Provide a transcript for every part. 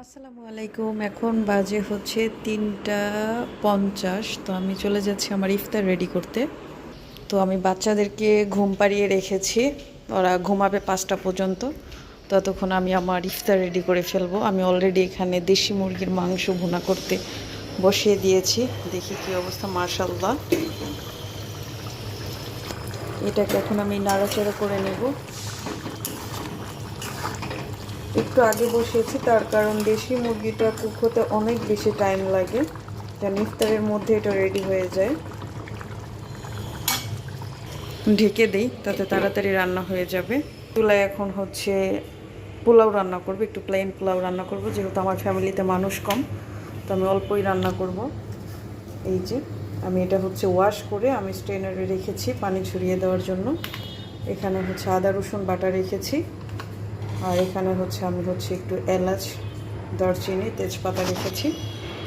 আসসালামু আলাইকুম। এখন বাজে হচ্ছে 3টা 50। তো আমি চলে যাচ্ছি আমার ইফতার রেডি করতে। তো আমি বাচ্চাদেরকে ঘুম পাড়িয়ে রেখেছি, ওরা ঘুমাবে 5টা পর্যন্ত। ততক্ষণ আমি আমার ইফতার রেডি করে ফেলবো। আমি অলরেডি এখানে দেশি মুরগির মাংস ভুনা করতে বসিয়ে দিয়েছি। দেখি কি অবস্থা। মাশাআল্লাহ, এটাকে এখন আমি নাড়াচাড়া করে নেব। একটু আগে বসিয়েছি, তার কারণ দেশি মুরগিটা কুক হতে অনেক বেশি টাইম লাগে, যেন ইফতারের মধ্যে এটা রেডি হয়ে যায়। ঢেকে দেই, তাতে তাড়াতাড়ি রান্না হয়ে যাবে। চুলায় এখন হচ্ছে পোলাও রান্না করব, একটু প্লেন পোলাও রান্না করব, যেহেতু আমার ফ্যামিলিতে মানুষ কম, তো আমি অল্পই রান্না করব। এই যে আমি এটা হচ্ছে ওয়াশ করে আমি স্ট্রেনারে রেখেছি পানি ছড়িয়ে দেওয়ার জন্য। এখানে হচ্ছে আদা রসুন বাটা রেখেছি, আর এখানে হচ্ছে আমি একটু এলাচ, দারচিনি, তেজপাতা রেখেছি।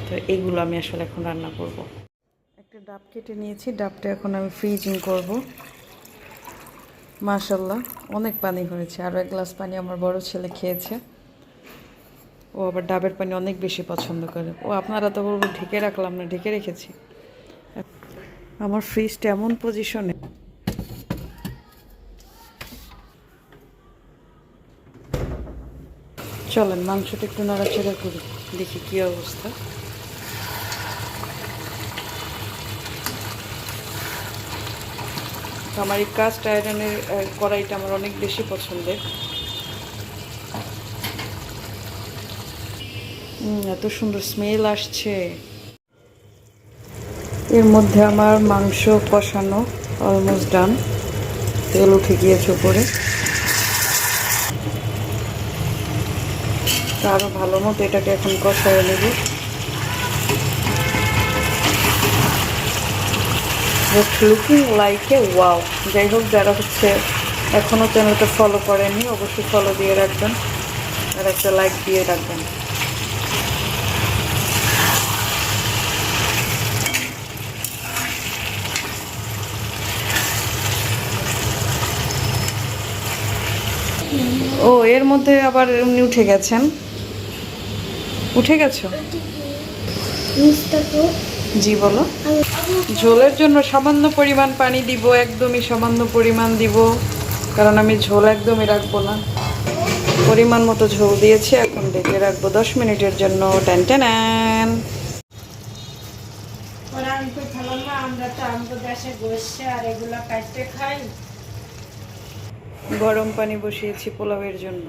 তো এগুলো আমি আসলে এখন রান্না করব। একটা ডাব কেটে নিয়েছি, ডাবটা এখন আমি ফ্রিজিং করব। মাশাল্লাহ, অনেক পানি হয়েছে। আরও 1 গ্লাস পানি আমার বড় ছেলে খেয়েছে। ও আবার ডাবের পানি অনেক বেশি পছন্দ করে। ও আপনারা তো বলবো ঢেকে রাখলাম না, ঢেকে রেখেছি। আমার ফ্রিজটা এমন পজিশনে, চলেন মাংসটা একটু নাড়াচাড়া করি, দেখি কী অবস্থা। আমার এই কাস্ট আয়রনের কড়াইটা আমার অনেক বেশি পছন্দের। এত সুন্দর স্মেল আসছে। এর মধ্যে আমার মাংস কষানো অলমোস্ট ডান, তেল উঠে গিয়েছে উপরে। আরও ভালো মতো এটাকে এখন কষায় নেব। Looking like a wow. যাই হোক, যারা হচ্ছে এখনও চ্যানেলটা ফলো করেননি, অবশ্যই ফলো দিয়ে রাখবেন আর একটা লাইক দিয়ে রাখবেন। ও, এর মধ্যে আবার উনি উঠে গেছেন। উঠে গেছো? জি বলো। ঝোলের জন্য সামান্য পরিমাণ পানি দিব, একদমই সামান্য পরিমাণ দিব, কারণ আমি ঝোল একদমই রাখবো না। পরিমাণ মতো ঝোল দিয়েছি, এখন ঢেকে রাখবো 10 মিনিটের জন্য। Ten ten. গরম পানি বসিয়েছি পোলাওয়ের জন্য।